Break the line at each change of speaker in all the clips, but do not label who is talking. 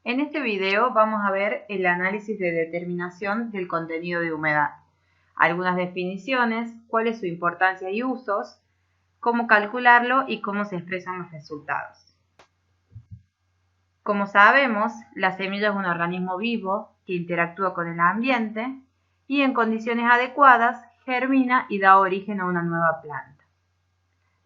En este video vamos a ver el análisis de determinación del contenido de humedad, algunas definiciones, cuál es su importancia y usos, cómo calcularlo y cómo se expresan los resultados. Como sabemos, la semilla es un organismo vivo que interactúa con el ambiente y en condiciones adecuadas germina y da origen a una nueva planta.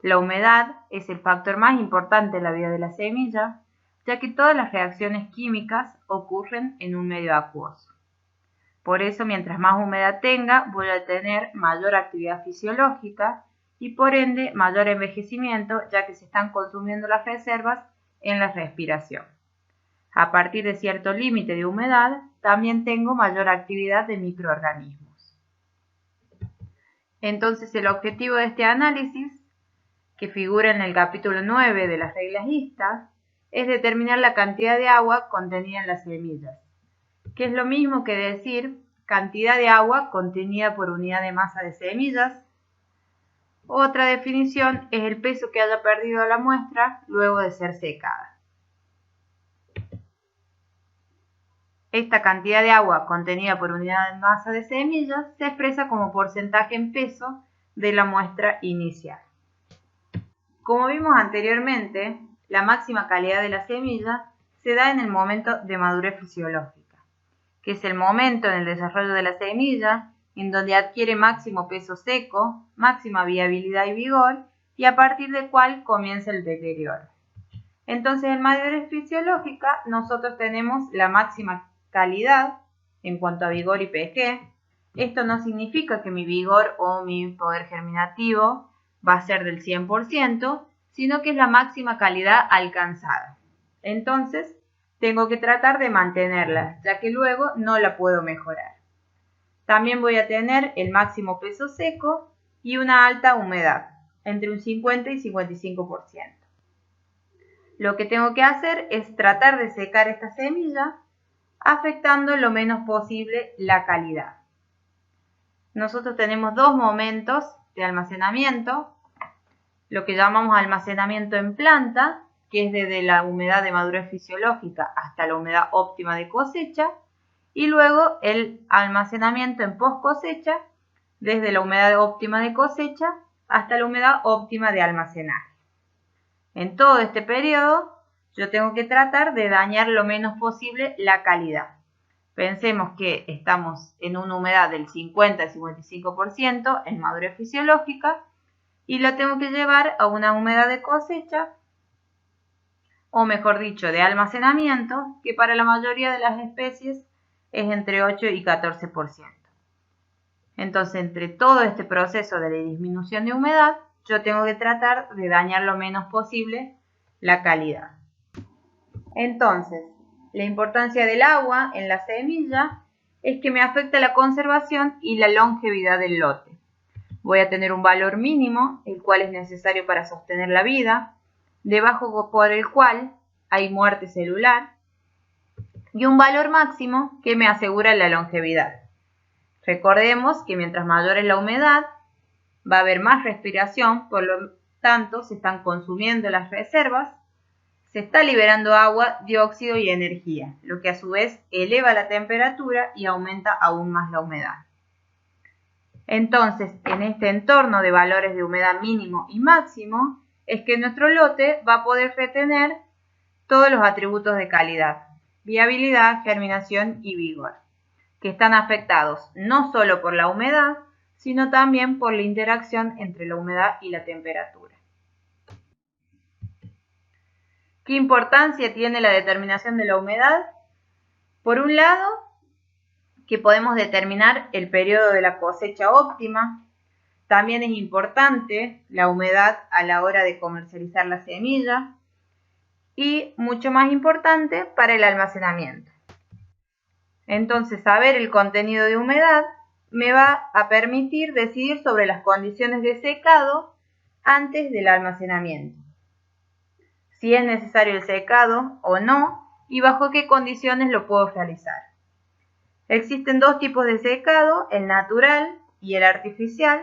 La humedad es el factor más importante en la vida de la semilla, ya que todas las reacciones químicas ocurren en un medio acuoso. Por eso, mientras más humedad tenga, voy a tener mayor actividad fisiológica y por ende mayor envejecimiento, ya que se están consumiendo las reservas en la respiración. A partir de cierto límite de humedad, también tengo mayor actividad de microorganismos. Entonces, el objetivo de este análisis, que figura en el capítulo 9 de las reglas ISTA, es determinar la cantidad de agua contenida en las semillas, que es lo mismo que decir cantidad de agua contenida por unidad de masa de semillas. Otra definición es el peso que haya perdido la muestra luego de ser secada. Esta cantidad de agua contenida por unidad de masa de semillas se expresa como porcentaje en peso de la muestra inicial. Como vimos anteriormente, la máxima calidad de la semilla se da en el momento de madurez fisiológica, que es el momento en el desarrollo de la semilla en donde adquiere máximo peso seco, máxima viabilidad y vigor, y a partir del cual comienza el deterioro. Entonces, en madurez fisiológica nosotros tenemos la máxima calidad en cuanto a vigor y pH. Esto no significa que mi vigor o mi poder germinativo va a ser del 100%, sino que es la máxima calidad alcanzada. Entonces, tengo que tratar de mantenerla, ya que luego no la puedo mejorar. También voy a tener el máximo peso seco y una alta humedad, entre un 50 y 55%. Lo que tengo que hacer es tratar de secar esta semilla, afectando lo menos posible la calidad. Nosotros tenemos dos momentos de almacenamiento, lo que llamamos almacenamiento en planta, que es desde la humedad de madurez fisiológica hasta la humedad óptima de cosecha, y luego el almacenamiento en post cosecha, desde la humedad óptima de cosecha hasta la humedad óptima de almacenaje. En todo este periodo, yo tengo que tratar de dañar lo menos posible la calidad. Pensemos que estamos en una humedad del 50 al 55% en madurez fisiológica y la tengo que llevar a una humedad de cosecha, o mejor dicho, de almacenamiento, que para la mayoría de las especies es entre 8 y 14%. Entonces, entre todo este proceso de la disminución de humedad, yo tengo que tratar de dañar lo menos posible la calidad. Entonces, la importancia del agua en la semilla es que me afecta la conservación y la longevidad del lote. Voy a tener un valor mínimo, el cual es necesario para sostener la vida, debajo por el cual hay muerte celular, y un valor máximo que me asegura la longevidad. Recordemos que mientras mayor es la humedad, va a haber más respiración, por lo tanto se están consumiendo las reservas, se está liberando agua, dióxido y energía, lo que a su vez eleva la temperatura y aumenta aún más la humedad. Entonces, en este entorno de valores de humedad mínimo y máximo, es que nuestro lote va a poder retener todos los atributos de calidad, viabilidad, germinación y vigor, que están afectados no solo por la humedad, sino también por la interacción entre la humedad y la temperatura. ¿Qué importancia tiene la determinación de la humedad? Por un lado, que podemos determinar el periodo de la cosecha óptima. También es importante la humedad a la hora de comercializar la semilla y mucho más importante para el almacenamiento. Entonces, saber el contenido de humedad me va a permitir decidir sobre las condiciones de secado antes del almacenamiento, si es necesario el secado o no y bajo qué condiciones lo puedo realizar. Existen dos tipos de secado, el natural y el artificial.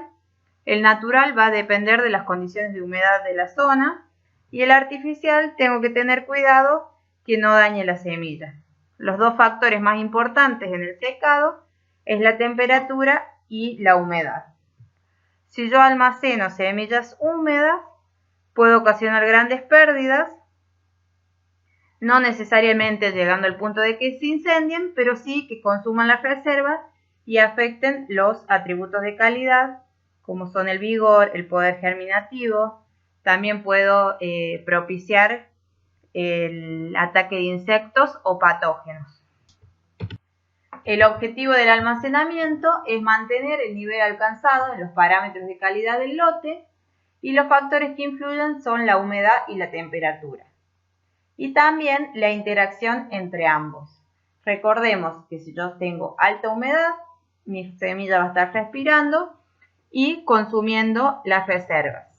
El natural va a depender de las condiciones de humedad de la zona y el artificial tengo que tener cuidado que no dañe la semilla. Los dos factores más importantes en el secado es la temperatura y la humedad. Si yo almaceno semillas húmedas, puedo ocasionar grandes pérdidas, no necesariamente llegando al punto de que se incendien, pero sí que consuman las reservas y afecten los atributos de calidad, como son el vigor, el poder germinativo. También puedo propiciar el ataque de insectos o patógenos. El objetivo del almacenamiento es mantener el nivel alcanzado en los parámetros de calidad del lote, y los factores que influyen son la humedad y la temperatura. Y también la interacción entre ambos. Recordemos que si yo tengo alta humedad, mi semilla va a estar respirando y consumiendo las reservas.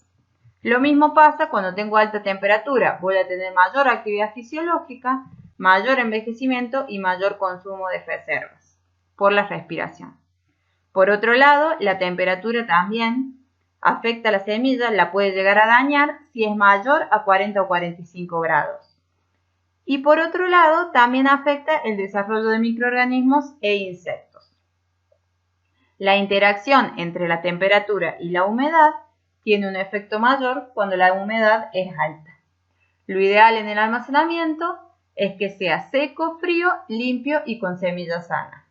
Lo mismo pasa cuando tengo alta temperatura. Voy a tener mayor actividad fisiológica, mayor envejecimiento y mayor consumo de reservas por la respiración. Por otro lado, la temperatura también afecta a la semilla, la puede llegar a dañar si es mayor a 40 o 45 grados. Y por otro lado, también afecta el desarrollo de microorganismos e insectos. La interacción entre la temperatura y la humedad tiene un efecto mayor cuando la humedad es alta. Lo ideal en el almacenamiento es que sea seco, frío, limpio y con semilla sana.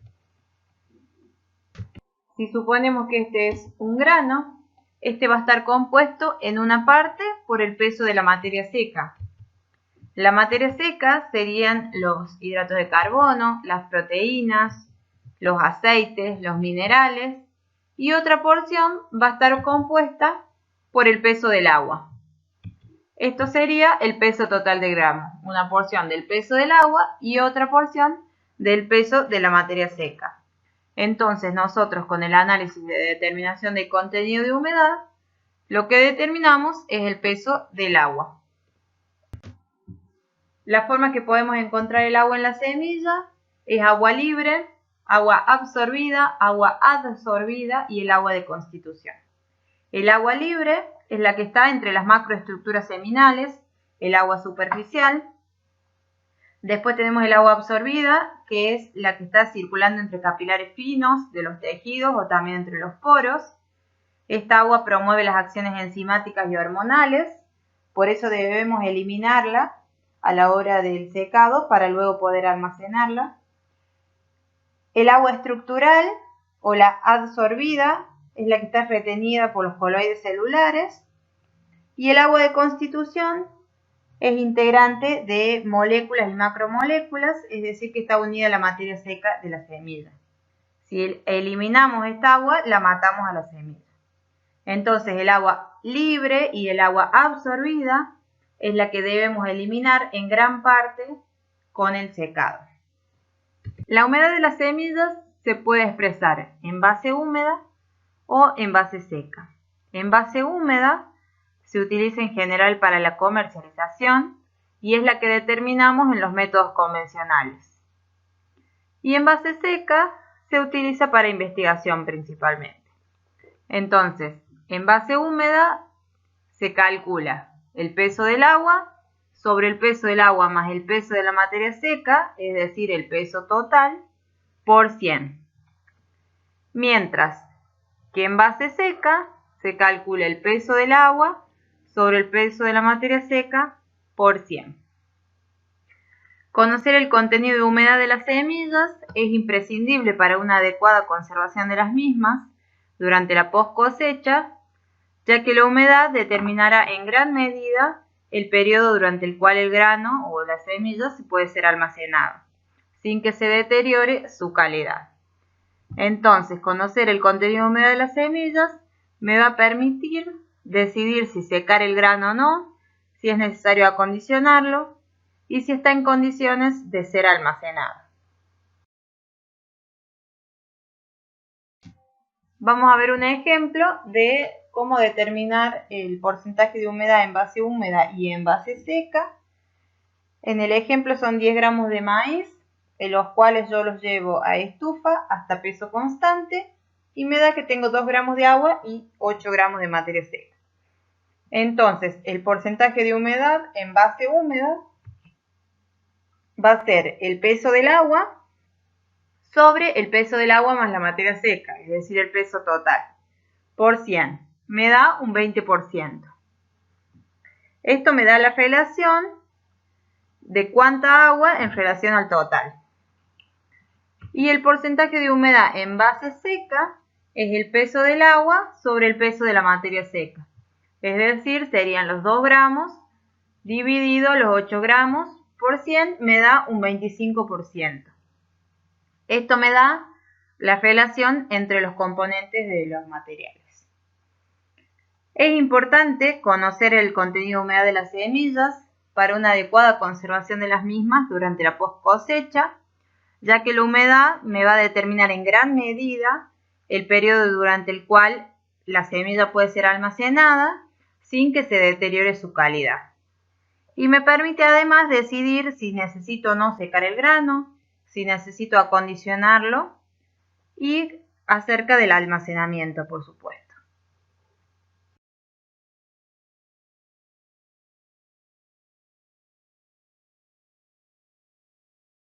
Si suponemos que este es un grano, este va a estar compuesto en una parte por el peso de la materia seca. La materia seca serían los hidratos de carbono, las proteínas, los aceites, los minerales, y otra porción va a estar compuesta por el peso del agua. Esto sería el peso total de gramos, una porción del peso del agua y otra porción del peso de la materia seca. Entonces nosotros con el análisis de determinación del contenido de humedad, lo que determinamos es el peso del agua. La forma que podemos encontrar el agua en la semilla es agua libre, agua absorbida, agua adsorbida y el agua de constitución. El agua libre es la que está entre las macroestructuras seminales, el agua superficial. Después tenemos el agua absorbida, que es la que está circulando entre capilares finos de los tejidos o también entre los poros. Esta agua promueve las acciones enzimáticas y hormonales, por eso debemos eliminarla a la hora del secado para luego poder almacenarla. El agua estructural o la adsorbida es la que está retenida por los coloides celulares, y el agua de constitución es integrante de moléculas y macromoléculas, es decir, que está unida a la materia seca de la semilla. Si eliminamos esta agua, la matamos a la semilla. Entonces el agua libre y el agua absorbida es la que debemos eliminar en gran parte con el secado. La humedad de las semillas se puede expresar en base húmeda o en base seca. En base húmeda se utiliza en general para la comercialización y es la que determinamos en los métodos convencionales. Y en base seca se utiliza para investigación principalmente. Entonces, en base húmeda se calcula el peso del agua sobre el peso del agua más el peso de la materia seca, es decir, el peso total, por 100. Mientras que en base seca se calcula el peso del agua sobre el peso de la materia seca por 100. Conocer el contenido de humedad de las semillas es imprescindible para una adecuada conservación de las mismas durante la post cosecha, ya que la humedad determinará en gran medida el periodo durante el cual el grano o la semilla se puede ser almacenado, sin que se deteriore su calidad. Entonces, conocer el contenido de humedad de las semillas me va a permitir decidir si secar el grano o no, si es necesario acondicionarlo y si está en condiciones de ser almacenado. Vamos a ver un ejemplo de cómo determinar el porcentaje de humedad en base húmeda y en base seca. En el ejemplo son 10 gramos de maíz, en los cuales yo los llevo a estufa hasta peso constante y me da que tengo 2 gramos de agua y 8 gramos de materia seca. Entonces, el porcentaje de humedad en base húmeda va a ser el peso del agua sobre el peso del agua más la materia seca, es decir, el peso total, por 100. Me da un 20%. Esto me da la relación de cuánta agua en relación al total. Y el porcentaje de humedad en base seca es el peso del agua sobre el peso de la materia seca. Es decir, serían los 2 gramos dividido los 8 gramos por 100, me da un 25%. Esto me da la relación entre los componentes de los materiales. Es importante conocer el contenido de humedad de las semillas para una adecuada conservación de las mismas durante la post cosecha, ya que la humedad me va a determinar en gran medida el periodo durante el cual la semilla puede ser almacenada sin que se deteriore su calidad. Y me permite además decidir si necesito o no secar el grano, si necesito acondicionarlo y acerca del almacenamiento, por supuesto.